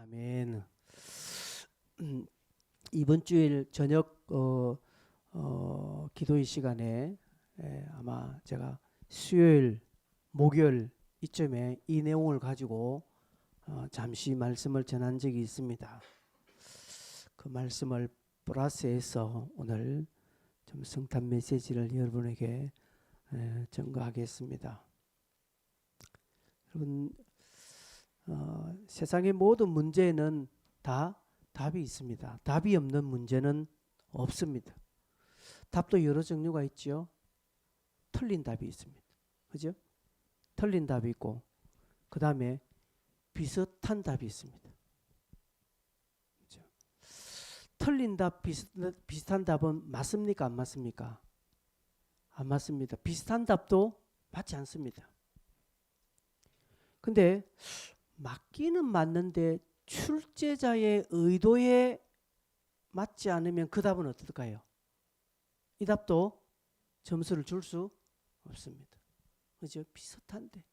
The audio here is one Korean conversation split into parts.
아멘. 이번 주일 저녁 기도의 시간에 아마 제가 수요일, 목요일 이쯤에 이 내용을 가지고 잠시 말씀을 전한 적이 있습니다. 그 말씀을 플러스해서 오늘 좀 성탄 메시지를 여러분에게 전가하겠습니다. 여러분, 세상의 모든 문제에는 다 답이 있습니다. 답이 없는 문제는 없습니다. 답도 여러 종류가 있죠. 틀린 답이 있습니다. 그죠? 틀린 답이 있고, 그 다음에 비슷한 답이 있습니다. 그죠? 틀린 답, 비슷한 답은 맞습니까? 안 맞습니까? 안 맞습니다. 비슷한 답도 맞지 않습니다. 근데 맞기는 맞는데 출제자의 의도에 맞지 않으면 그 답은 어떨까요? 이 답도 점수를 줄 수 없습니다. 그죠? 비슷한데.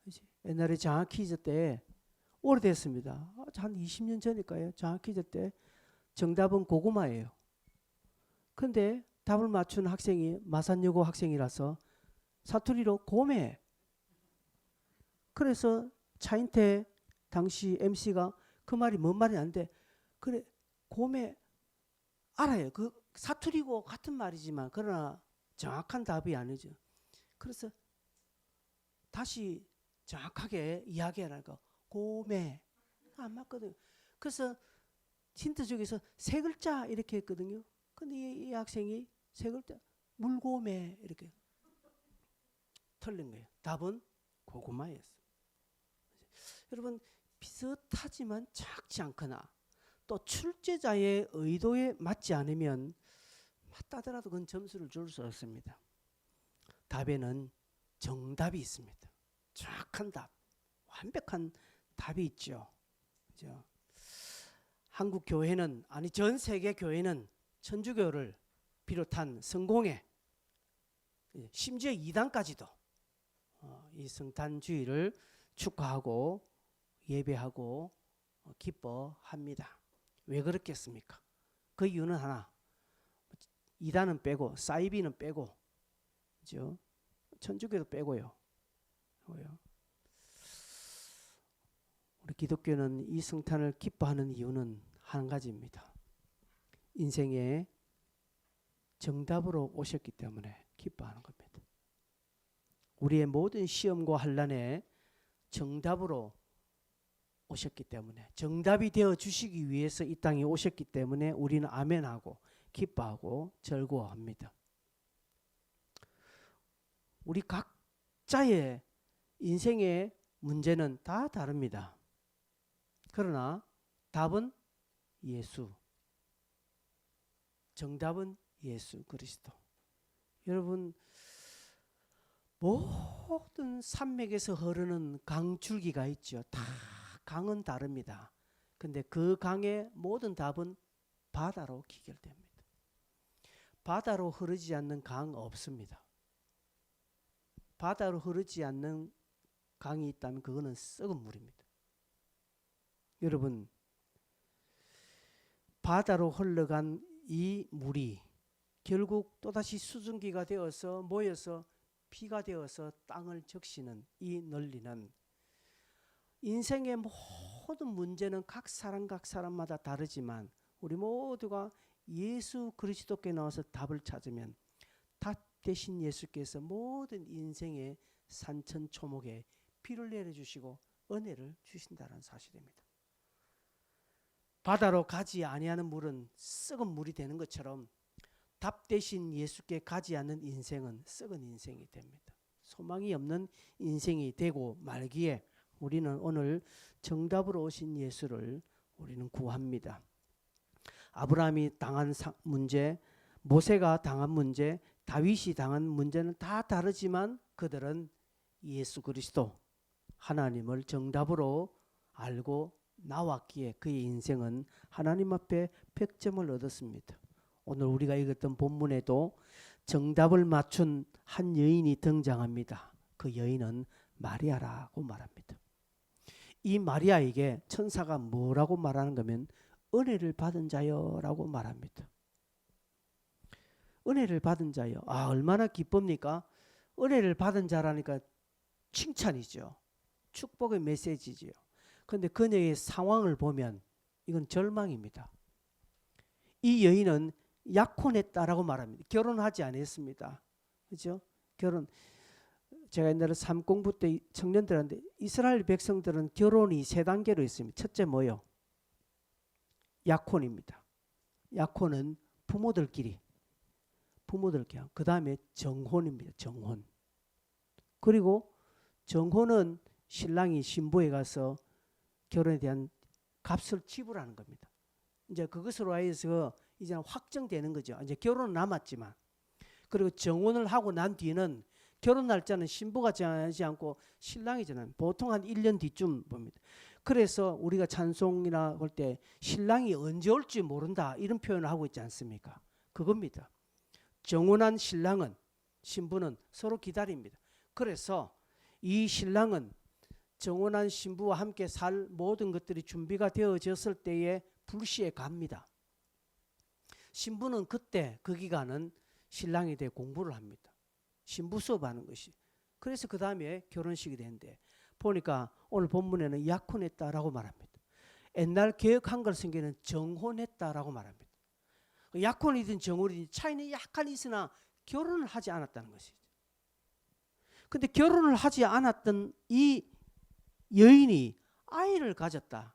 그죠? 옛날에 장학 퀴즈 때 오래됐습니다. 한 20년 전일까요? 장학 퀴즈 때 정답은 고구마예요. 근데 답을 맞춘 학생이 마산여고 학생이라서 사투리로 고매. 그래서 차인태 당시 MC가 그 말이 뭔 말이 안 돼. 그래, 고매 알아요. 그 사투리고 같은 말이지만 그러나 정확한 답이 아니죠. 그래서 다시 정확하게 이야기하라니까 고매 안 맞거든요. 그래서 힌트 중에서 세 글자 이렇게 했거든요. 근데 이 학생이 세 글자 물고매 이렇게 틀린 거예요. 답은 고구마였어요. 여러분, 비슷하지만 작지 않거나 또 출제자의 의도에 맞지 않으면 맞다더라도 그건 점수를 줄 수 없습니다. 답에는 정답이 있습니다. 정확한 답, 완벽한 답이 있죠. 그죠? 한국 교회는, 아니 전 세계 교회는 천주교를 비롯한 성공회, 심지어 이단까지도 이 성탄주의를 축하하고 예배하고 기뻐합니다. 왜 그렇겠습니까? 그 이유는 하나, 이단은 빼고 사이비는 빼고, 그죠? 천주교도 빼고요. 우리 기독교는 이 성탄을 기뻐하는 이유는 한 가지입니다. 인생에 정답으로 오셨기 때문에 기뻐하는 겁니다. 우리의 모든 시험과 환난에 정답으로 오셨기 때문에, 정답이 되어 주시기 위해서 이 땅에 오셨기 때문에 우리는 아멘하고 기뻐하고 즐거워합니다. 우리 각자의 인생의 문제는 다 다릅니다. 그러나 답은 예수, 정답은 예수 그리스도. 여러분, 모든 산맥에서 흐르는 강줄기가 있죠. 다 강은 다릅니다. 근데 그 강의 모든 답은 바다로 기결됩니다. 바다로 흐르지 않는 강 없습니다. 바다로 흐르지 않는 강이 있다면 그거는 썩은 물입니다. 여러분, 바다로 흘러간 이 물이 결국 또다시 수증기가 되어서 모여서 피가 되어서 땅을 적시는 이 논리는, 인생의 모든 문제는 각 사람마다 다르지만 우리 모두가 예수 그리스도께 나와서 답을 찾으면 답 대신 예수께서 모든 인생의 산천초목에 비를 내려주시고 은혜를 주신다는 사실입니다. 바다로 가지 아니하는 물은 썩은 물이 되는 것처럼 답 대신 예수께 가지 않는 인생은 썩은 인생이 됩니다. 소망이 없는 인생이 되고 말기에 우리는 오늘 정답으로 오신 예수를 우리는 구합니다. 아브라함이 당한 문제, 모세가 당한 문제, 다윗이 당한 문제는 다 다르지만 그들은 예수 그리스도 하나님을 정답으로 알고 나왔기에 그의 인생은 하나님 앞에 100점을 얻었습니다. 오늘 우리가 읽었던 본문에도 정답을 맞춘 한 여인이 등장합니다. 그 여인은 마리아라고 말합니다. 이 마리아에게 천사가 뭐라고 말하는 거면 은혜를 받은 자여라고 말합니다. 은혜를 받은 자여. 아, 얼마나 기쁩니까? 은혜를 받은 자라니까 칭찬이죠. 축복의 메시지지요. 그런데 그녀의 상황을 보면 이건 절망입니다. 이 여인은 약혼했다라고 말합니다. 결혼하지 않았습니다. 그렇죠? 제가 옛날에 삼공부 때 청년들한테 이스라엘 백성들은 결혼이 세 단계로 있습니다. 첫째 뭐요? 약혼입니다. 약혼은 부모들끼리. 그 다음에 정혼입니다. 정혼. 그리고 정혼은 신랑이 신부에 가서 결혼에 대한 값을 지불하는 겁니다. 이제 그것으로 하여서 이제 확정되는 거죠. 이제 결혼은 남았지만. 그리고 정혼을 하고 난 뒤는 결혼 날짜는 신부가 정하지 않고 신랑이 정하는, 보통 한 1년 뒤쯤 봅니다. 그래서 우리가 찬송이나 할 때 신랑이 언제 올지 모른다 이런 표현을 하고 있지 않습니까? 그겁니다. 정혼한 신부는 서로 기다립니다. 그래서 이 신랑은 정혼한 신부와 함께 살 모든 것들이 준비가 되어졌을 때에 불시에 갑니다. 신부는 그때 그 기간은 신랑에 대해 공부를 합니다. 신부 수업하는 것이. 그래서 그 다음에 결혼식이 되는데 보니까 오늘 본문에는 약혼했다라고 말합니다. 옛날 개역 한글 성경에는 정혼했다라고 말합니다. 약혼이든 정혼이든 차이는 약간 있으나 결혼을 하지 않았다는 것이죠. 근데 결혼을 하지 않았던 이 여인이 아이를 가졌다.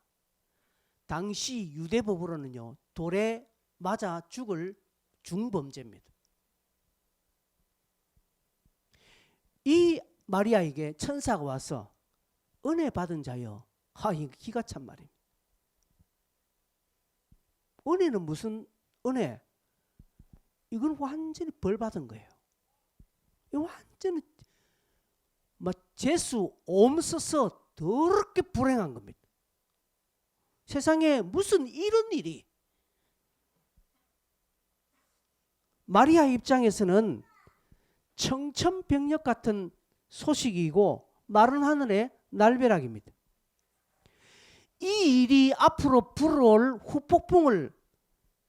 당시 유대법으로는요, 돌에 맞아 죽을 중범죄입니다. 이 마리아에게 천사가 와서 은혜 받은 자여. 이거 기가 찬 말입니다. 은혜는 무슨 은혜? 이건 완전히 벌 받은 거예요. 이거 완전히 재수 없어서 더럽게 불행한 겁니다. 세상에 무슨 이런 일이. 마리아 입장에서는 청천벽력 같은 소식이고 마른 하늘의 날벼락입니다. 이 일이 앞으로 불어올 후폭풍을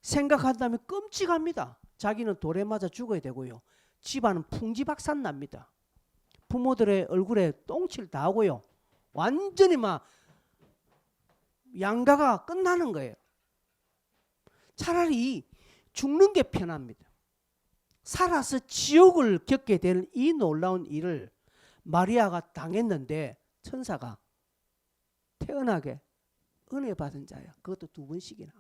생각한다면 끔찍합니다. 자기는 돌에 맞아 죽어야 되고요. 집안은 풍지박산 납니다. 부모들의 얼굴에 똥칠 다 하고요. 완전히 막 양가가 끝나는 거예요. 차라리 죽는 게 편합니다. 살아서 지옥을 겪게 될 이 놀라운 일을 마리아가 당했는데 천사가 태어나게 은혜 받은 자야. 그것도 2번씩이나.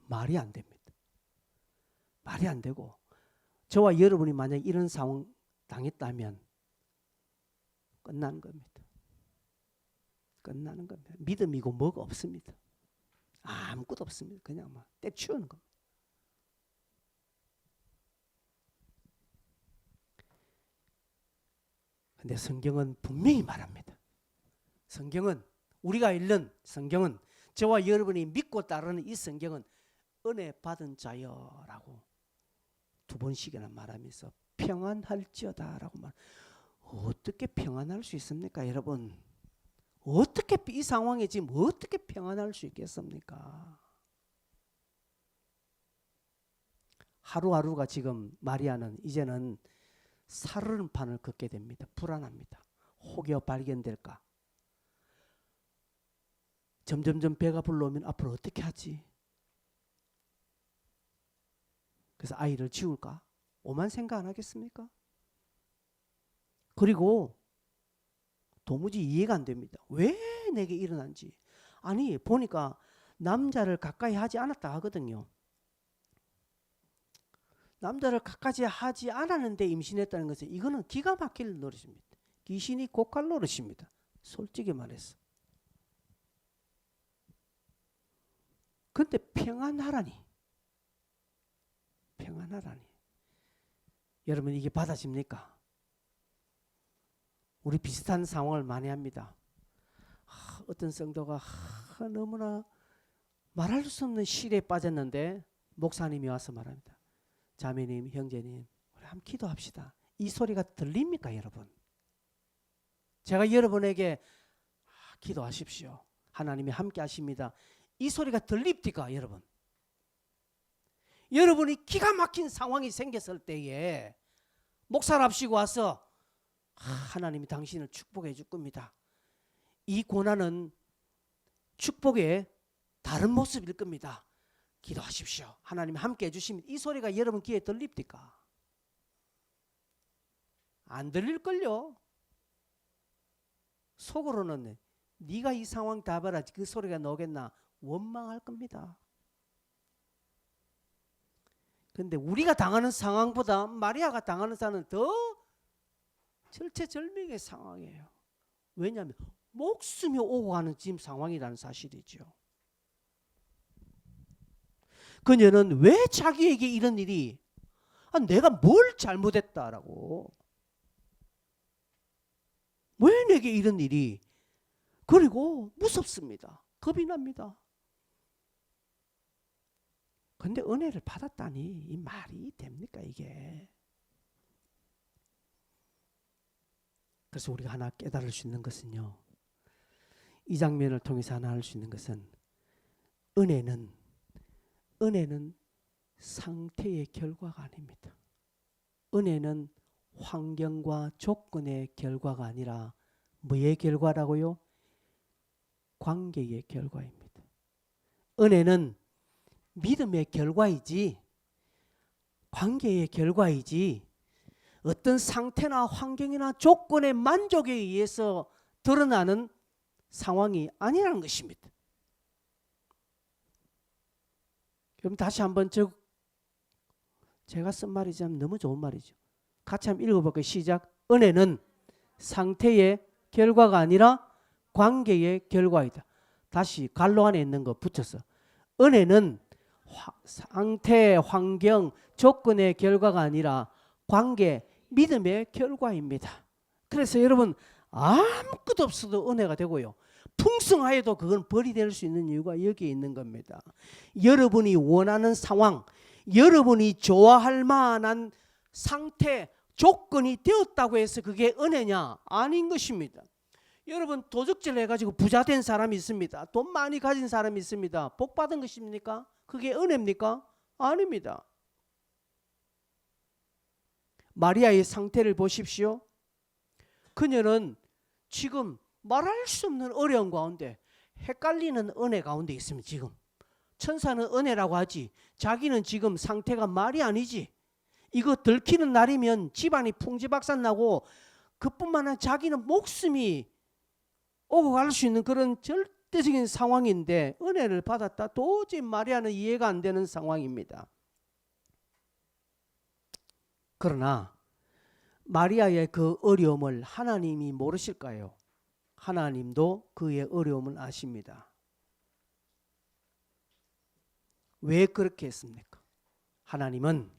말이 안 됩니다. 말이 안 되고 저와 여러분이 만약 이런 상황 당했다면 끝나는 겁니다. 끝나는 겁니다. 믿음이고 뭐가 없습니다. 아무것도 없습니다. 그냥 막 때치우는 겁니다. 근데 성경은 분명히 말합니다. 성경은 우리가 읽는 성경은 저와 여러분이 믿고 따르는 이 성경은 은혜 받은 자여라고 2번씩이나 말하면서 평안할지어다라고 말. 어떻게 평안할 수 있습니까, 여러분? 어떻게 이 상황에 지금 어떻게 평안할 수 있겠습니까? 하루하루가 지금 마리아는 이제는 살얼음판을 걷게 됩니다. 불안합니다. 혹여 발견될까? 점점점 배가 불러오면 앞으로 어떻게 하지? 그래서 아이를 지울까? 오만 생각 안 하겠습니까? 그리고 도무지 이해가 안 됩니다. 왜 내게 일어난지. 아니 보니까 남자를 가까이 하지 않았다 하거든요. 남자를 가까이 하지 않았는데 임신했다는 것은 이거는 기가 막힐 노릇입니다. 귀신이 고칼 노릇입니다. 솔직히 말해서. 근데 평안하라니. 평안하라니. 여러분 이게 받아집니까? 우리 비슷한 상황을 많이 합니다. 어떤 성도가 너무나 말할 수 없는 시리에 빠졌는데 목사님이 와서 말합니다. 자매님, 형제님, 우리 함께 기도합시다. 이 소리가 들립니까, 여러분? 제가 여러분에게 기도하십시오. 하나님이 함께 하십니다. 이 소리가 들립니까 여러분? 여러분이 기가 막힌 상황이 생겼을 때에 목사랍시고 와서 하나님이 당신을 축복해 줄 겁니다. 이 고난은 축복의 다른 모습일 겁니다. 기도하십시오. 하나님 함께 해주시면 이 소리가 여러분 귀에 들립니까? 안 들릴걸요. 속으로는 네가 이 상황 다 봐라 그 소리가 나오겠나 원망할 겁니다. 그런데 우리가 당하는 상황보다 마리아가 당하는 상황은 더 절체절명의 상황이에요. 왜냐하면 목숨이 오고 가는 지금 상황이라는 사실이죠. 그녀는 왜 자기에게 이런 일이 내가 뭘 잘못했다라고 왜 내게 이런 일이 그리고 무섭습니다. 겁이 납니다. 근데 은혜를 받았다니 이 말이 됩니까 이게? 그래서 우리가 하나 깨달을 수 있는 것은요. 이 장면을 통해서 하나 알 수 있는 것은 은혜는 상태의 결과가 아닙니다. 은혜는 환경과 조건의 결과가 아니라 뭐의 결과라고요? 관계의 결과입니다. 은혜는 믿음의 결과이지 관계의 결과이지 어떤 상태나 환경이나 조건의 만족에 의해서 드러나는 상황이 아니라는 것입니다. 그럼 다시 한번 제가 쓴 말이 참 너무 좋은 말이죠. 같이 한번 읽어볼까요? 시작. 은혜는 상태의 결과가 아니라 관계의 결과이다. 다시 갈로 안에 있는 거 붙여서 은혜는 상태, 환경, 조건의 결과가 아니라 관계, 믿음의 결과입니다. 그래서 여러분 아무것도 없어도 은혜가 되고요. 풍성하여도 그건 벌이 될 수 있는 이유가 여기에 있는 겁니다. 여러분이 원하는 상황, 여러분이 좋아할 만한 상태, 조건이 되었다고 해서 그게 은혜냐? 아닌 것입니다. 여러분 도적질 해가지고 부자 된 사람이 있습니다. 돈 많이 가진 사람이 있습니다. 복 받은 것입니까? 그게 은혜입니까? 아닙니다. 마리아의 상태를 보십시오. 그녀는 지금 말할 수 없는 어려움 가운데 헷갈리는 은혜 가운데 있습니다. 지금 천사는 은혜라고 하지 자기는 지금 상태가 말이 아니지. 이거 들키는 날이면 집안이 풍지박산나고 그뿐만 아니라 자기는 목숨이 오고 갈 수 있는 그런 절대적인 상황인데 은혜를 받았다. 도저히 마리아는 이해가 안 되는 상황입니다. 그러나 마리아의 그 어려움을 하나님이 모르실까요? 하나님도 그의 어려움을 아십니다. 왜 그렇게 했습니까? 하나님은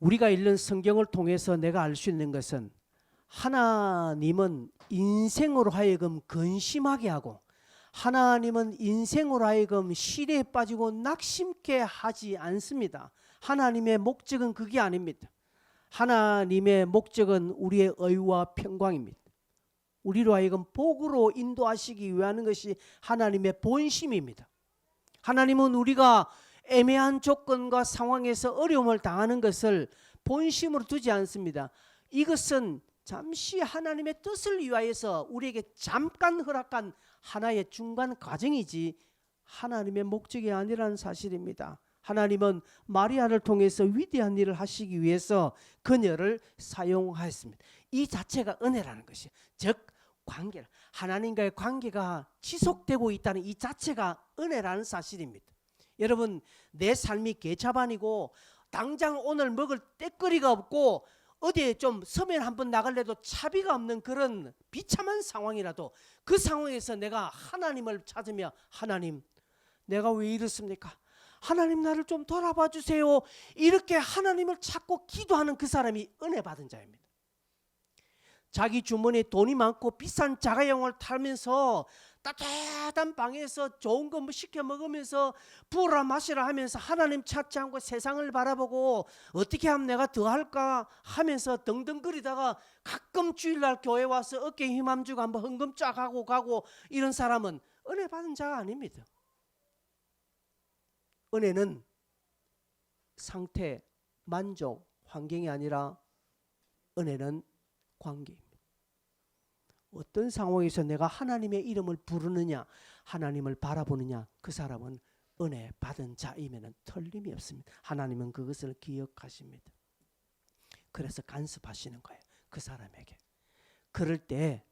우리가 읽는 성경을 통해서 내가 알 수 있는 것은 하나님은 인생으로 하여금 근심하게 하고 하나님은 인생으로 하여금 시대에 빠지고 낙심케 하지 않습니다. 하나님의 목적은 그게 아닙니다. 하나님의 목적은 우리의 의와 평강입니다. 우리로 하여금 복으로 인도하시기 위한 것이 하나님의 본심입니다. 하나님은 우리가 애매한 조건과 상황에서 어려움을 당하는 것을 본심으로 두지 않습니다. 이것은 잠시 하나님의 뜻을 위하여서 우리에게 잠깐 허락한 하나의 중간 과정이지 하나님의 목적이 아니라는 사실입니다. 하나님은 마리아를 통해서 위대한 일을 하시기 위해서 그녀를 사용하였습니다. 이 자체가 은혜라는 것이에요. 즉 관계, 하나님과의 관계가 지속되고 있다는 이 자체가 은혜라는 사실입니다. 여러분 내 삶이 개차반이고 당장 오늘 먹을 때거리가 없고 어디에 좀 서면 한번 나갈래도 차비가 없는 그런 비참한 상황이라도 그 상황에서 내가 하나님을 찾으며 하나님 내가 왜 이렇습니까? 하나님 나를 좀 돌아봐 주세요. 이렇게 하나님을 찾고 기도하는 그 사람이 은혜 받은 자입니다. 자기 주머니에 돈이 많고 비싼 자가용을 타면서 따뜻한 방에서 좋은 거 뭐 시켜 먹으면서 부어라 마시라 하면서 하나님 찾지 않고 세상을 바라보고 어떻게 하면 내가 더 할까 하면서 덩덩거리다가 가끔 주일날 교회 와서 어깨에 힘 주고 한번 헌금 쫙 하고 가고 이런 사람은 은혜 받은 자가 아닙니다. 은혜는 상태, 만족, 환경이 아니라 은혜는 관계입니다. 어떤 상황에서 내가 하나님의 이름을 부르느냐, 하나님을 바라보느냐, 그 사람은 은혜 받은 자이면 틀림이 없습니다. 하나님은 그것을 기억하십니다. 그래서 간섭하시는 거예요. 그 사람에게. 그럴 때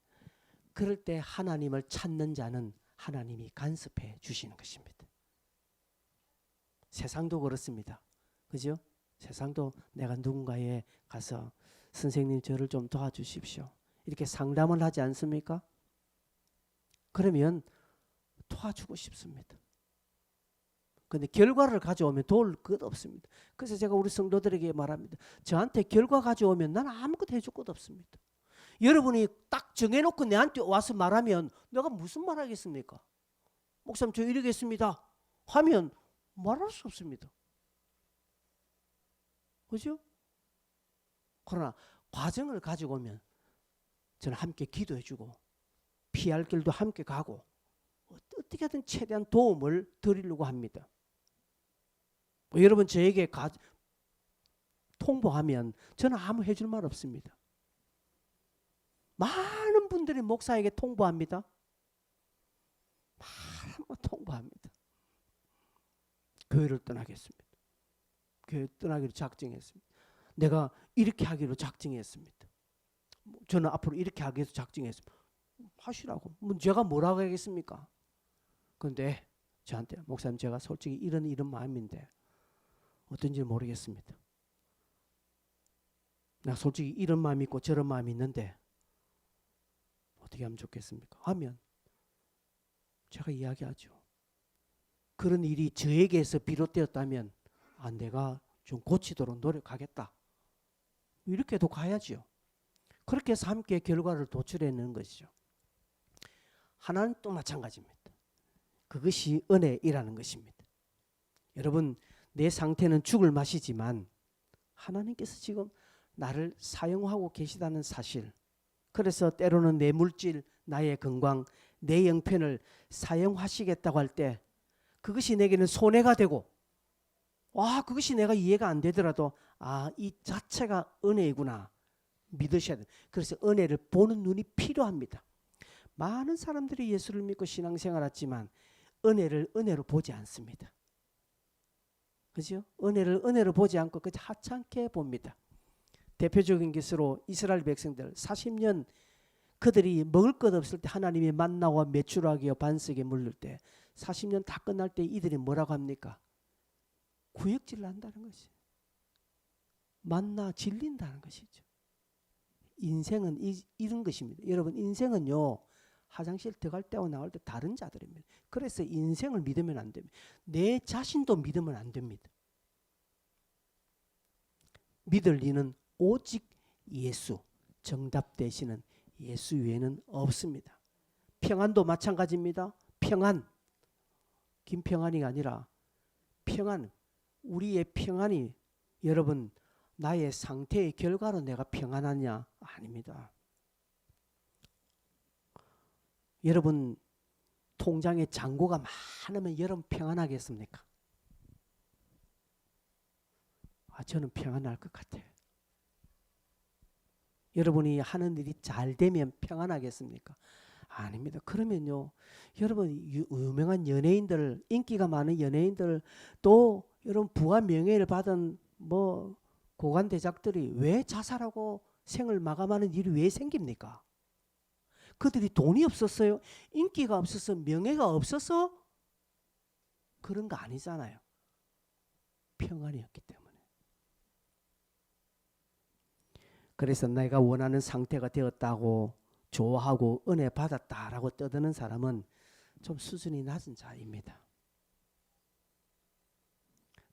하나님을 찾는 자는 하나님이 간섭해 주시는 것입니다. 세상도 그렇습니다. 그죠? 세상도 내가 누군가에 가서 선생님 저를 좀 도와주십시오. 이렇게 상담을 하지 않습니까? 그러면 도와주고 싶습니다. 그런데 결과를 가져오면 도울 것 없습니다. 그래서 제가 우리 성도들에게 말합니다. 저한테 결과 가져오면 난 아무것도 해줄 것 없습니다. 여러분이 딱 정해놓고 내한테 와서 말하면 내가 무슨 말 하겠습니까? 목사님 저 이러겠습니다 하면 말할 수 없습니다. 그죠? 그러나 과정을 가지고 오면 저는 함께 기도해주고 피할 길도 함께 가고 어떻게든 최대한 도움을 드리려고 합니다. 여러분 저에게 통보하면 저는 아무 해줄 말 없습니다. 많은 분들이 목사에게 통보합니다. 많은 분 통보합니다. 교회를 떠나겠습니다. 교회 떠나기로 작정했습니다. 내가 이렇게 하기로 작정했습니다. 저는 앞으로 이렇게 하기 위해서 작정했습니다. 하시라고. 뭐 제가 뭐라고 하겠습니까? 그런데 저한테 목사님 제가 솔직히 이런 마음인데 어떤지 모르겠습니다. 나 솔직히 이런 마음이 있고 저런 마음이 있는데 어떻게 하면 좋겠습니까? 하면 제가 이야기하죠. 그런 일이 저에게서 비롯되었다면 내가 좀 고치도록 노력하겠다. 이렇게도 가야지요. 그렇게 해서 함께 결과를 도출해내는 것이죠. 하나는 또 마찬가지입니다. 그것이 은혜이라는 것입니다. 여러분 내 상태는 죽을 맛이지만 하나님께서 지금 나를 사용하고 계시다는 사실, 그래서 때로는 내 물질, 나의 건강, 내 형편을 사용하시겠다고 할 때 그것이 내게는 손해가 되고 그것이 내가 이해가 안 되더라도 이 자체가 은혜이구나 믿으셔야 돼요. 그래서 은혜를 보는 눈이 필요합니다. 많은 사람들이 예수를 믿고 신앙생활 했지만 은혜를 은혜로 보지 않습니다. 그죠? 은혜를 은혜로 보지 않고 그저 하찮게 봅니다. 대표적인 것으로 이스라엘 백성들 40년 그들이 먹을 것 없을 때 하나님이 만나와 메추라기와 반석에 물릴 때 40년 다 끝날 때 이들이 뭐라고 합니까? 구역질을 한다는 것이 만나 질린다는 것이죠. 인생은 이런 것입니다. 여러분 인생은요 화장실 들어갈 때와 나올 때 다른 자들입니다. 그래서 인생을 믿으면 안 됩니다. 내 자신도 믿으면 안 됩니다. 믿을 이는 오직 예수, 정답 되시는 예수 외에는 없습니다. 평안도 마찬가지입니다. 평안, 김평안이가 아니라 평안, 우리의 평안이 여러분 나의 상태의 결과로 내가 평안하냐? 아닙니다. 여러분 통장에 잔고가 많으면 여러분 평안하겠습니까? 저는 평안할 것 같아요. 여러분이 하는 일이 잘 되면 평안하겠습니까? 아닙니다. 그러면요 여러분 유명한 연예인들, 인기가 많은 연예인들, 또 여러분 부와 명예를 받은 고관대작들이 왜 자살하고 생을 마감하는 일이 왜 생깁니까? 그들이 돈이 없었어요? 인기가 없어서? 명예가 없어서? 그런 거 아니잖아요. 평안이었기 때문에. 그래서 내가 원하는 상태가 되었다고 좋아하고 은혜 받았다라고 떠드는 사람은 좀 수준이 낮은 자입니다.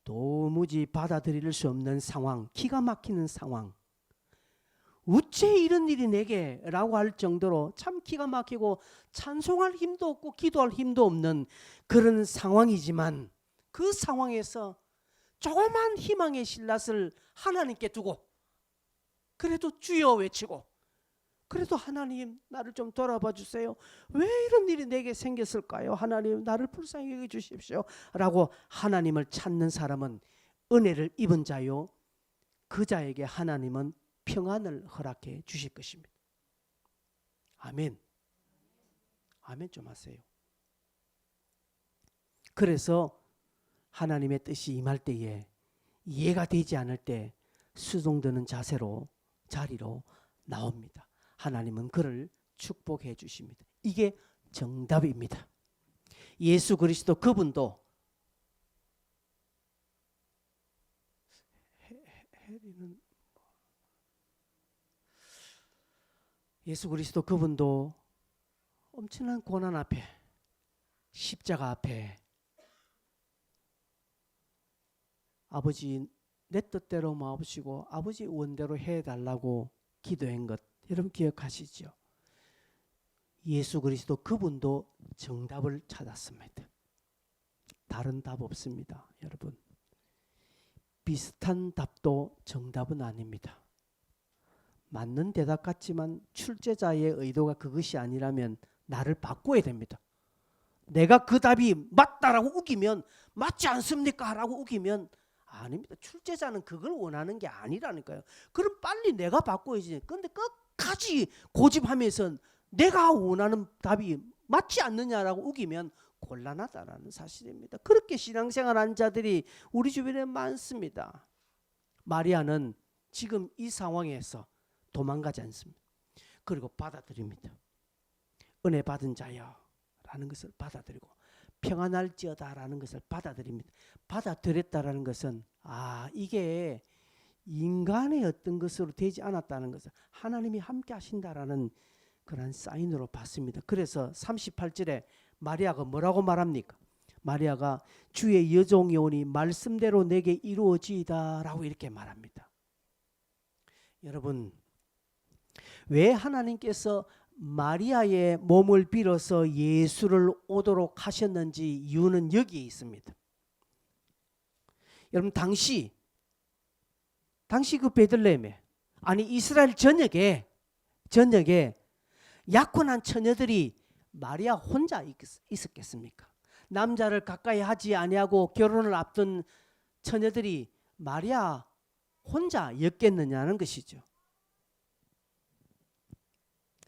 도무지 받아들일 수 없는 상황, 기가 막히는 상황, 어째 이런 일이 내게 라고 할 정도로 참 기가 막히고 찬송할 힘도 없고 기도할 힘도 없는 그런 상황이지만 그 상황에서 조그만 희망의 씨앗을 하나님께 두고 그래도 주여 외치고 그래도 하나님 나를 좀 돌아봐 주세요. 왜 이런 일이 내게 생겼을까요? 하나님 나를 불쌍히 여겨 주십시오 라고 하나님을 찾는 사람은 은혜를 입은 자요, 그 자에게 하나님은 평안을 허락해 주실 것입니다. 아멘. 아멘 좀 하세요. 그래서 하나님의 뜻이 임할 때에 이해가 되지 않을 때 수동드는 자리로 나옵니다. 하나님은 그를 축복해 주십니다. 이게 정답입니다. 예수 그리스도 그분도 해리는 예수 그리스도 그분도 엄청난 고난 앞에 십자가 앞에 아버지 내 뜻대로 마옵시고 아버지 원대로 해달라고 기도한 것 여러분 기억하시죠? 예수 그리스도 그분도 정답을 찾았습니다. 다른 답 없습니다. 여러분 비슷한 답도 정답은 아닙니다. 맞는 대답 같지만 출제자의 의도가 그것이 아니라면 나를 바꿔야 됩니다. 내가 그 답이 맞다라고 우기면 맞지 않습니까? 라고 우기면 아닙니다. 출제자는 그걸 원하는 게 아니라니까요. 그럼 빨리 내가 바꿔야지. 그런데 끝까지 고집하면서 내가 원하는 답이 맞지 않느냐라고 우기면 곤란하다라는 사실입니다. 그렇게 신앙생활한 자들이 우리 주변에 많습니다. 마리아는 지금 이 상황에서 도망가지 않습니다. 그리고 받아들입니다. 은혜 받은 자여 라는 것을 받아들이고 평안할지어다 라는 것을 받아들입니다. 받아들였다라는 것은 이게 인간의 어떤 것으로 되지 않았다는 것을 하나님이 함께 하신다라는 그런 사인으로 봤습니다. 그래서 38절에 마리아가 뭐라고 말합니까? 마리아가 주의 여종이 오니 말씀대로 내게 이루어지이다 라고 이렇게 말합니다. 여러분 왜 하나님께서 마리아의 몸을 빌어서 예수를 오도록 하셨는지 이유는 여기에 있습니다. 여러분 당시 그 베들레헴에 이스라엘 전역에 약혼한 처녀들이 마리아 혼자 있었겠습니까? 남자를 가까이 하지 아니하고 결혼을 앞둔 처녀들이 마리아 혼자였겠느냐는 것이죠.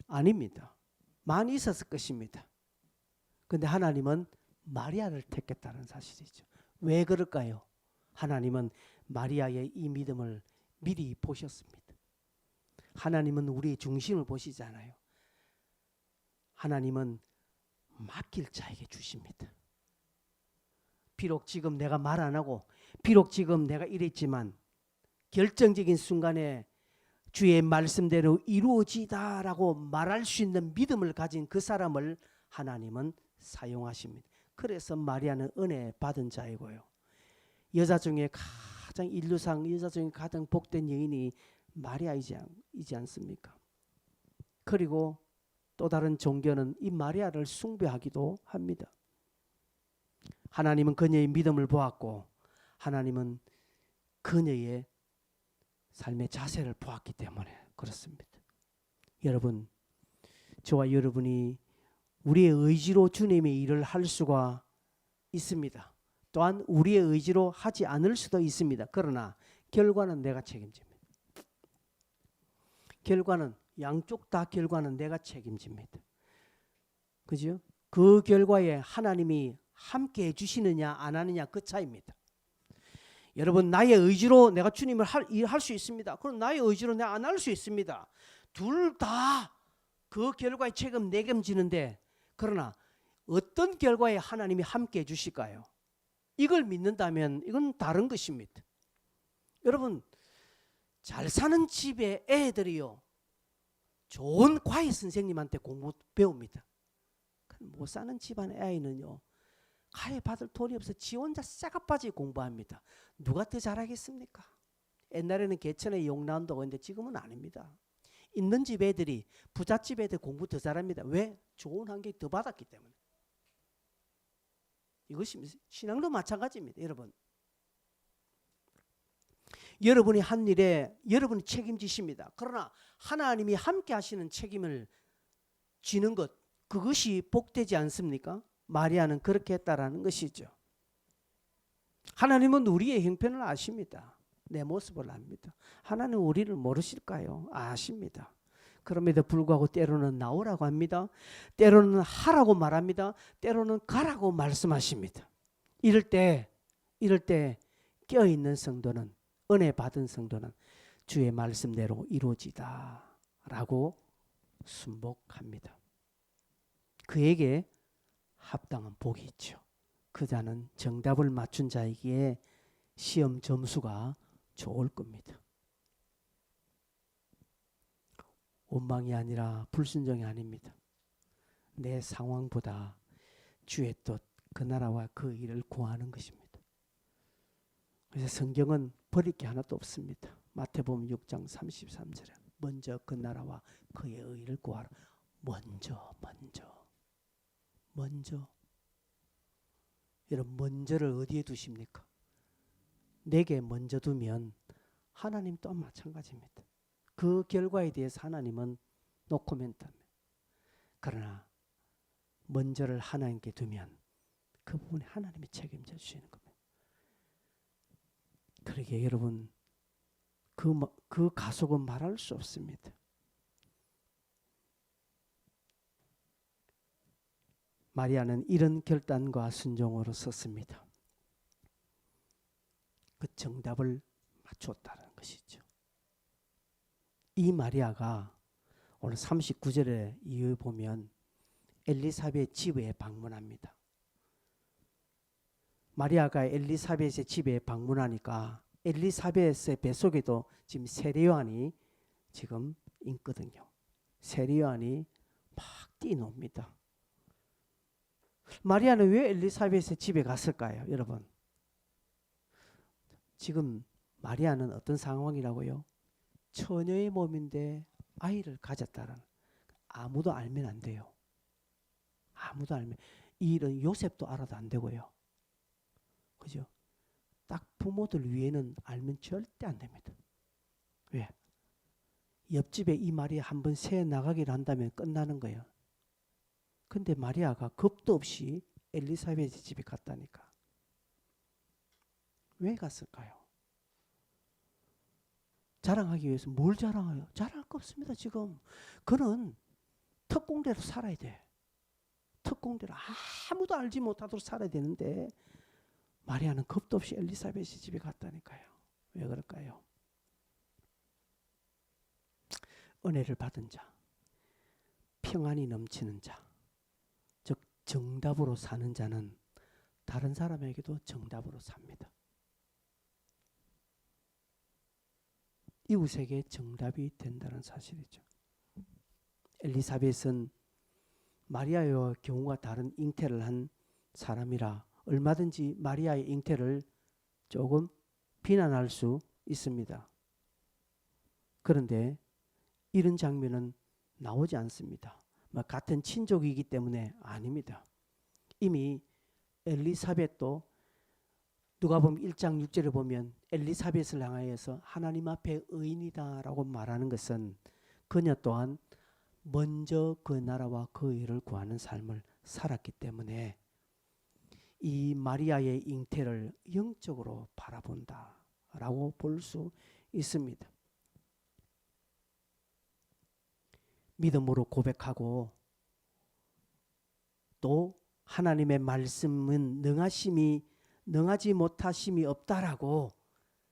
아닙니다. 많이 있었을 것입니다. 그런데 하나님은 마리아를 택했다는 사실이죠. 왜 그럴까요? 하나님은 마리아의 이 믿음을 미리 보셨습니다. 하나님은 우리의 중심을 보시잖아요. 하나님은 맡길 자에게 주십니다. 비록 지금 내가 말 안 하고 비록 지금 내가 이랬지만 결정적인 순간에 주의 말씀대로 이루어지다라고 말할 수 있는 믿음을 가진 그 사람을 하나님은 사용하십니다. 그래서 마리아는 은혜 받은 자이고요. 여자 중에 가장 인류상 여자 중에 가장 복된 여인이 마리아이지 않습니까? 그리고 또 다른 종교는 이 마리아를 숭배하기도 합니다. 하나님은 그녀의 믿음을 보았고 하나님은 그녀의 삶의 자세를 보았기 때문에 그렇습니다. 여러분, 저와 여러분이 우리의 의지로 주님의 일을 할 수가 있습니다. 또한 우리의 의지로 하지 않을 수도 있습니다. 그러나 결과는 내가 책임집니다. 양쪽 다 결과는 내가 책임집니다. 그죠? 그 결과에 하나님이 함께 해주시느냐 안 하느냐 그 차이입니다. 여러분 나의 의지로 내가 주님을 할 수 있습니다. 그럼 나의 의지로 내가 안 할 수 있습니다. 둘 다 그 결과의 책임 내겸지는데 그러나 어떤 결과에 하나님이 함께 해주실까요? 이걸 믿는다면 이건 다른 것입니다. 여러분 잘 사는 집의 애들이요 좋은 과외 선생님한테 공부 배웁니다. 못 사는 집안의 아이는요 과외 받을 돈이 없어 지 혼자 싹아빠지 공부합니다. 누가 더 잘하겠습니까? 옛날에는 개천에 용 나온다고 했는데 지금은 아닙니다. 있는 집 애들이 부잣집 애들 공부 더 잘합니다. 왜? 좋은 환경 더 받았기 때문에. 이것이 신앙도 마찬가지입니다. 여러분. 여러분이 한 일에 여러분이 책임지십니다. 그러나 하나님이 함께 하시는 책임을 지는 것, 그것이 복되지 않습니까? 마리아는 그렇게 했다라는 것이죠. 하나님은 우리의 형편을 아십니다. 내 모습을 압니다. 하나님은 우리를 모르실까요? 아십니다. 그럼에도 불구하고 때로는 나오라고 합니다. 때로는 하라고 말합니다. 때로는 가라고 말씀하십니다. 이럴 때 깨어있는 성도는, 은혜 받은 성도는 주의 말씀대로 이루어지다 라고 순복합니다. 그에게 합당한 복이 있죠. 그 자는 정답을 맞춘 자이기에 시험 점수가 좋을 겁니다. 원망이 아니라 불순종이 아닙니다. 내 상황보다 주의 뜻, 그 나라와 그 일을 구하는 것입니다. 그래서 성경은 버릴 게 하나도 없습니다. 마태복음 6장 33절에 먼저 그 나라와 그의 의를 구하라. 먼저. 여러분, 먼저를 어디에 두십니까? 내게 먼저 두면 하나님 또한 마찬가지입니다. 그 결과에 대해서 하나님은 노코멘트합니다. 그러나 먼저를 하나님께 두면 그 부분에 하나님이 책임져 주시는 겁니다. 그러게 여러분, 그 가속은 말할 수 없습니다. 마리아는 이런 결단과 순종으로 섰습니다. 그 정답을 맞췄다는 것이죠. 이 마리아가 오늘 39절에 이어에 보면 엘리사벳 집에 방문합니다. 마리아가 엘리사벳의 집에 방문하니까 엘리사벳의 뱃속에도 지금 세례요한이 지금 있거든요. 세례요한이 막 뛰노옵니다. 마리아는 왜 엘리사벳의 집에 갔을까요, 여러분? 지금 마리아는 어떤 상황이라고요? 처녀의 몸인데 아이를 가졌다는, 아무도 알면 안 돼요. 아무도 알면, 이 일은 요셉도 알아도 안 되고요. 그죠? 딱 부모들 위에는 알면 절대 안 됩니다. 왜? 옆집에 이 말이 한번 새 나가기를 한다면 끝나는 거예요. 근데 마리아가 겁도 없이 엘리사벳의 집에 갔다니까. 왜 갔을까요? 자랑하기 위해서. 뭘 자랑해요? 자랑할 거 없습니다. 지금 그는 특공대로 살아야 돼. 특공대로 아무도 알지 못하도록 살아야 되는데 마리아는 겁도 없이 엘리사벳의 집에 갔다니까요. 왜 그럴까요? 은혜를 받은 자, 평안이 넘치는 자, 즉 정답으로 사는 자는 다른 사람에게도 정답으로 삽니다. 이웃에게 정답이 된다는 사실이죠. 엘리사벳은 마리아와 경우가 다른 잉태를 한 사람이라 얼마든지 마리아의 잉태를 조금 비난할 수 있습니다. 그런데 이런 장면은 나오지 않습니다. 같은 친족이기 때문에 아닙니다. 이미 엘리사벳도 누가복음 1장 6절을 보면 엘리사벳을 향하여서 하나님 앞에 의인이다라고 말하는 것은 그녀 또한 먼저 그 나라와 그 일을 구하는 삶을 살았기 때문에 이 마리아의 잉태를 영적으로 바라본다라고 볼 수 있습니다. 믿음으로 고백하고 또 하나님의 말씀은 능하지 못하심이 없다라고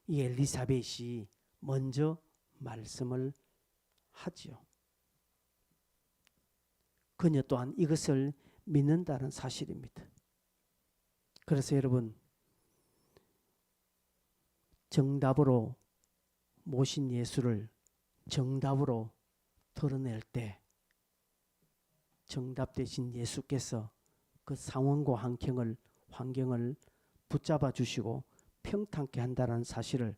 이 엘리사벳이 먼저 말씀을 하지요. 그녀 또한 이것을 믿는다는 사실입니다. 그래서 여러분, 정답으로 모신 예수를 정답으로 드러낼 때 정답 대신 예수께서 그 상황과 환경을 붙잡아 주시고 평탄케 한다는 사실을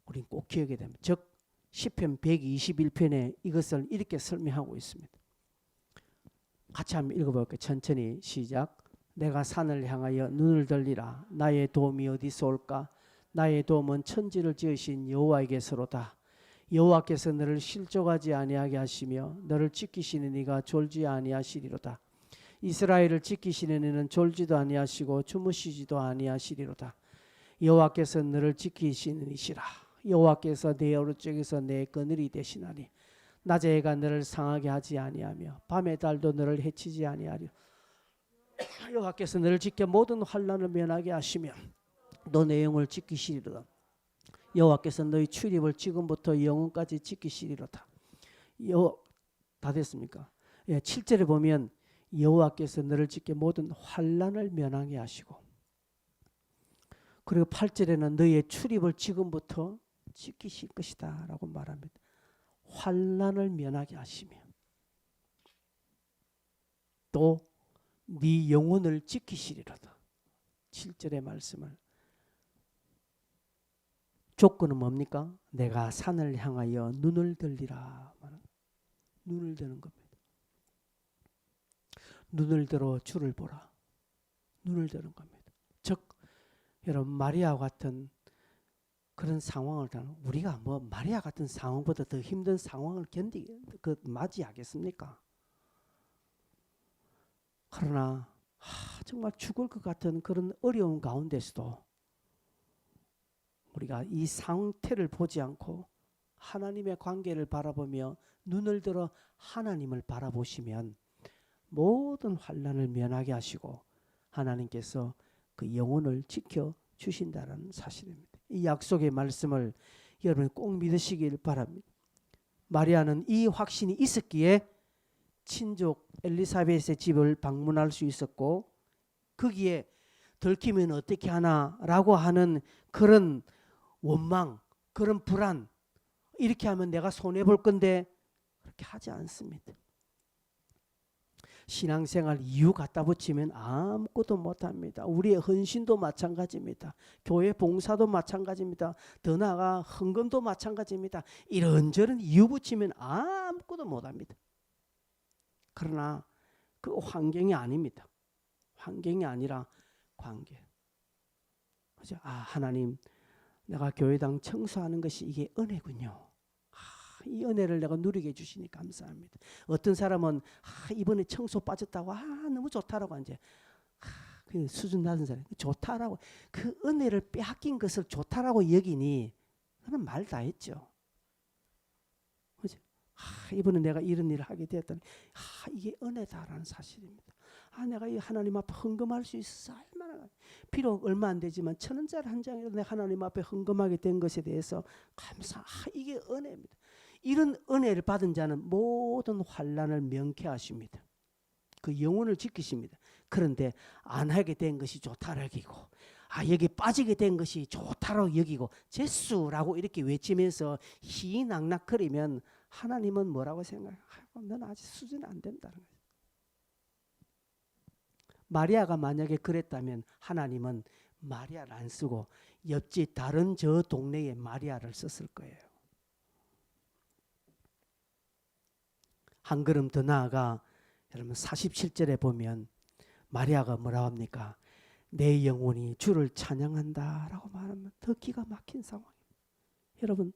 우린 꼭 기억해야 됩니다. 즉 시편 121편에 이것을 이렇게 설명하고 있습니다. 같이 한번 읽어볼게요. 천천히 시작. 내가 산을 향하여 눈을 들리라. 나의 도움이 어디서 올까? 나의 도움은 천지를 지으신 여호와에게서로다. 여호와께서 너를 실족하지 아니하게 하시며 너를 지키시는 이가 졸지 아니하시리로다. 이스라엘을 지키시는 이는 졸지도 아니하시고 주무시지도 아니하시리로다. 여호와께서 너를 지키시는 이시라. 여호와께서 내 오른쪽에서 내 그늘이 되시나니 낮에 해가 너를 상하게 하지 아니하며 밤의 달도 너를 해치지 아니하리라. 여호와께서 너를 지켜 모든 환난을 면하게 하시며 너 내 영혼을 지키시리로다. 여호와께서 너희 출입을 지금부터 영원까지 지키시리로다. 다 됐습니까? 예, 7절에 보면 여호와께서 너를 지켜 모든 환난을 면하게 하시고, 그리고 8절에는 너의 출입을 지금부터 지키실 것이다 라고 말합니다. 환난을 면하게 하시며 또 네 영혼을 지키시리로다. 7절의 말씀을, 조건은 뭡니까? 내가 산을 향하여 눈을 들리라. 눈을 드는 겁니다. 눈을 들어 주를 보라. 눈을 드는 겁니다. 즉 여러분, 마리아 같은 그런 상황을 우리가 뭐 마리아 같은 상황보다 더 힘든 상황을 맞이하겠습니까? 그러나 정말 죽을 것 같은 그런 어려운 가운데서도 우리가 이 상태를 보지 않고 하나님의 관계를 바라보며 눈을 들어 하나님을 바라보시면 모든 환난을 면하게 하시고 하나님께서 그 영혼을 지켜주신다는 사실입니다. 이 약속의 말씀을 여러분 꼭 믿으시길 바랍니다. 마리아는 이 확신이 있었기에 친족 엘리사벳의 집을 방문할 수 있었고, 거기에 들키면 어떻게 하나라고 하는 그런 원망, 그런 불안, 이렇게 하면 내가 손해볼 건데 그렇게 하지 않습니다. 신앙생활 이유 갖다 붙이면 아무것도 못합니다. 우리의 헌신도 마찬가지입니다. 교회 봉사도 마찬가지입니다. 더 나아가 헌금도 마찬가지입니다. 이런저런 이유 붙이면 아무것도 못합니다. 그러나 그 환경이 아닙니다. 환경이 아니라 관계. 그죠? 하나님, 내가 교회당 청소하는 것이 이게 은혜군요. 이 은혜를 내가 누리게 해주시니 감사합니다. 어떤 사람은 이번에 청소 빠졌다고 너무 좋다라고 이제 그 수준 낮은 사람 좋다라고 그 은혜를 빼앗긴 것을 좋다라고 여기니 그는 말 다 했죠. 그죠? 이번에 내가 이런 일을 하게 되었더니 이게 은혜다라는 사실입니다. 내가 이 하나님 앞에 헌금할 수 있어 얼마나, 비록 얼마 안 되지만 1,000원짜리 한 장이라도 내가 하나님 앞에 헌금하게 된 것에 대해서 감사. 이게 은혜입니다. 이런 은혜를 받은 자는 모든 환난을 명쾌하십니다. 그 영혼을 지키십니다. 그런데 안 하게 된 것이 좋다라고 여기고, 여기 빠지게 된 것이 좋다라고 여기고 제수라고 이렇게 외치면서 희낙낙거리면 하나님은 뭐라고 생각해요? 너는 아직 수준이 안 된다는 거예요. 마리아가 만약에 그랬다면 하나님은 마리아를 안 쓰고 옆집 다른 저 동네에 마리아를 썼을 거예요. 한 걸음 더 나아가 여러분 47절에 보면 마리아가 뭐라고 합니까? 내 영혼이 주를 찬양한다 라고 말하면 더 기가 막힌 상황이에요. 여러분,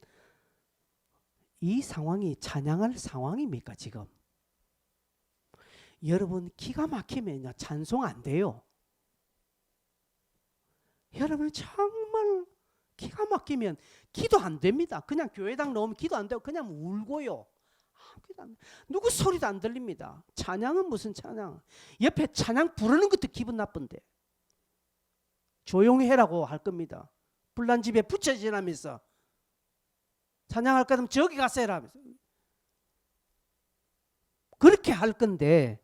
이 상황이 찬양할 상황입니까 지금? 여러분, 기가 막히면요 찬송 안 돼요. 여러분, 정말 기가 막히면 기도 안 됩니다. 그냥 교회당 넣으면 기도 안 되고 그냥 울고요. 누구 소리도 안 들립니다. 찬양은 무슨 찬양? 옆에 찬양 부르는 것도 기분 나쁜데 조용히 해라고 할 겁니다. 불난 집에 붙여지라면서 찬양할 거면 저기 가서 해라 하면서 그렇게 할 건데,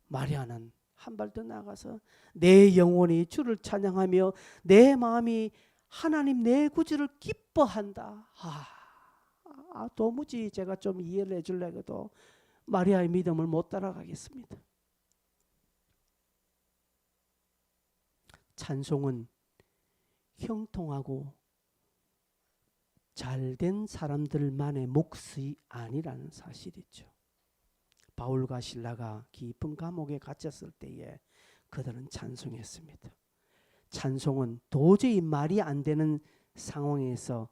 마리아는 한 발 더 나가서 내 영혼이 주를 찬양하며 내 마음이 하나님 내 구주를 기뻐한다. 도무지 제가 좀 이해를 해주려고 해도 마리아의 믿음을 못 따라가겠습니다. 찬송은 형통하고 잘된 사람들만의 몫이 아니라는 사실이죠. 바울과 신라가 깊은 감옥에 갇혔을 때에 그들은 찬송했습니다. 찬송은 도저히 말이 안 되는 상황에서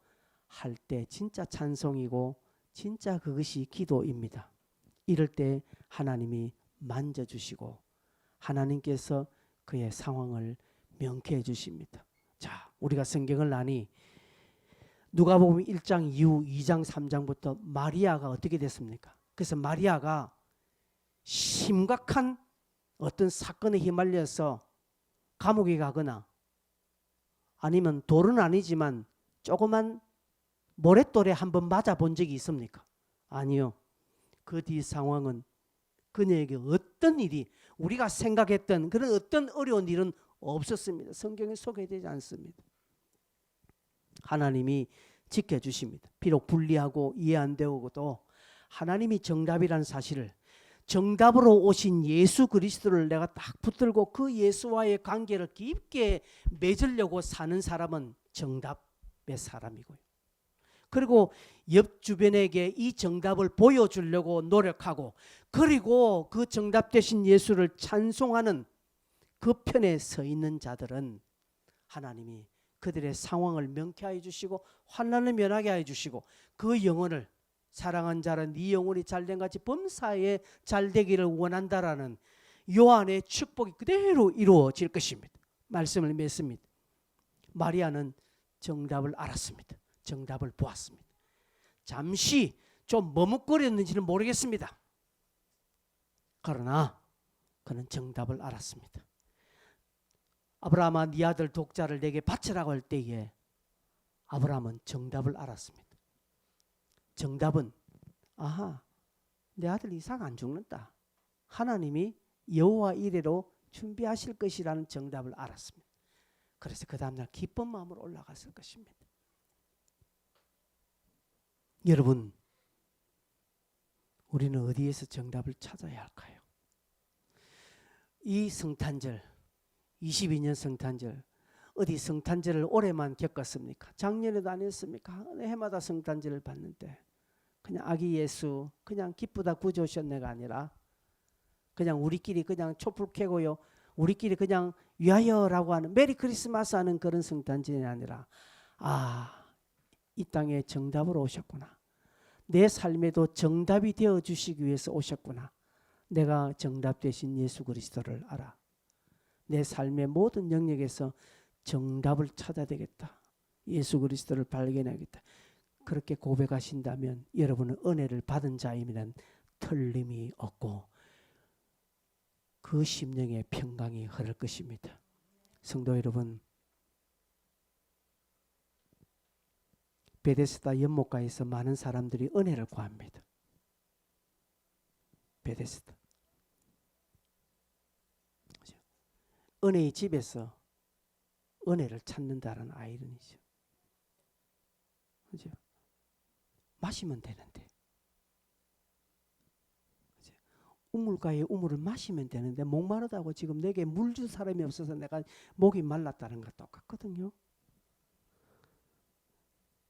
할 때 진짜 찬송이고 진짜 그것이 기도입니다. 이럴 때 하나님이 만져주시고 하나님께서 그의 상황을 명쾌해 주십니다. 자, 우리가 성경을 나니 누가복음 1장 이후 2장 3장부터 마리아가 어떻게 됐습니까? 그래서 마리아가 심각한 어떤 사건에 휘말려서 감옥에 가거나 아니면 돌은 아니지만 조그만 모래돌에 한번 맞아본 적이 있습니까? 아니요. 그 뒤 상황은 그녀에게 어떤 일이 우리가 생각했던 그런 어떤 어려운 일은 없었습니다. 성경에 소개되지 않습니다. 하나님이 지켜주십니다. 비록 불리하고 이해 안 되고도 하나님이 정답이라는 사실을, 정답으로 오신 예수 그리스도를 내가 딱 붙들고 그 예수와의 관계를 깊게 맺으려고 사는 사람은 정답의 사람이고요. 그리고 옆 주변에게 이 정답을 보여주려고 노력하고 그리고 그 정답 되신 예수를 찬송하는 그 편에 서 있는 자들은 하나님이 그들의 상황을 명쾌하게 주시고 환난을 면하게 해 주시고 그 영혼을 사랑한 자는 네 영혼이 잘된 같이 범사에 잘되기를 원한다라는 요한의 축복이 그대로 이루어질 것입니다. 말씀을 맺습니다. 마리아는 정답을 알았습니다. 정답을 보았습니다. 잠시 좀 머뭇거렸는지는 모르겠습니다. 그러나 그는 정답을 알았습니다. 아브라함아 네 아들 독자를 내게 바치라고 할 때에 아브라함은 정답을 알았습니다. 정답은 아하, 내 아들 이삭 안 죽는다. 하나님이 여호와 이레로 준비하실 것이라는 정답을 알았습니다. 그래서 그 다음날 기쁜 마음으로 올라갔을 것입니다. 여러분, 우리는 어디에서 정답을 찾아야 할까요? 이 성탄절, 22년 성탄절, 어디 성탄절을 올해만 겪었습니까? 작년에도 안 했습니까? 해마다 성탄절을 봤는데 그냥 아기 예수 그냥 기쁘다 구주 오셨네가 아니라 그냥 우리끼리 그냥 촛불 켜고요, 우리끼리 그냥 위하여라고 하는 메리 크리스마스 하는 그런 성탄절이 아니라 이 땅에 정답으로 오셨구나. 내 삶에도 정답이 되어 주시기 위해서 오셨구나. 내가 정답 되신 예수 그리스도를 알아. 내 삶의 모든 영역에서 정답을 찾아야 되겠다. 예수 그리스도를 발견하겠다. 그렇게 고백하신다면 여러분은 은혜를 받은 자이면 틀림이 없고 그 심령의 평강이 흐를 것입니다. 성도 여러분, 베데스다 연못가에서 많은 사람들이 은혜를 구합니다. 베데스다. 은혜의 집에서 은혜를 찾는다는 아이러니죠. 그죠? 마시면 되는데. 그죠? 우물가에 우물을 마시면 되는데 목마르다고 지금 내게 물 줄 사람이 없어서 내가 목이 말랐다는 것 똑같거든요.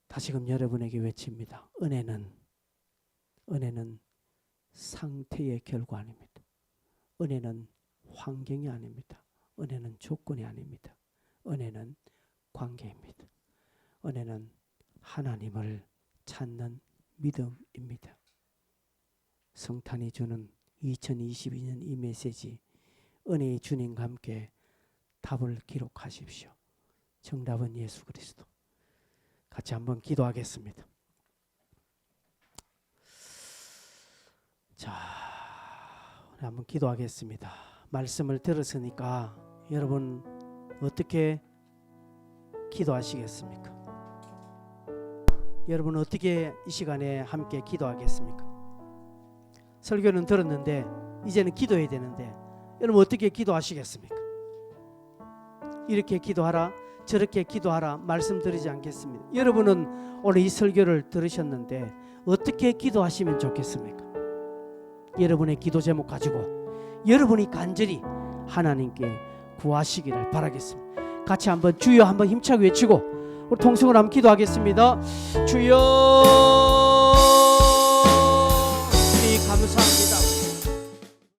다시금 여러분에게 외칩니다. 은혜는 상태의 결과입니다. 은혜는 환경이 아닙니다. 은혜는 조건이 아닙니다. 은혜는 관계입니다. 은혜는 하나님을 찾는 믿음입니다. 성탄이 주는 2022년 이 메시지, 은혜의 주님과 함께 답을 기록하십시오. 정답은 예수 그리스도. 같이 한번 기도하겠습니다. 자, 우리 한번 기도하겠습니다. 말씀을 들었으니까 여러분 어떻게 기도하시겠습니까? 여러분 어떻게 이 시간에 함께 기도하겠습니까? 설교는 들었는데 이제는 기도해야 되는데 여러분 어떻게 기도하시겠습니까? 이렇게 기도하라, 저렇게 기도하라 말씀드리지 않겠습니다. 여러분은 오늘 이 설교를 들으셨는데 어떻게 기도하시면 좋겠습니까? 여러분의 기도 제목 가지고 여러분이 간절히 하나님께 구하시기를 바라겠습니다. 같이 한번 주여 한번 힘차게 외치고 우리 통성을 한번 기도하겠습니다. 주여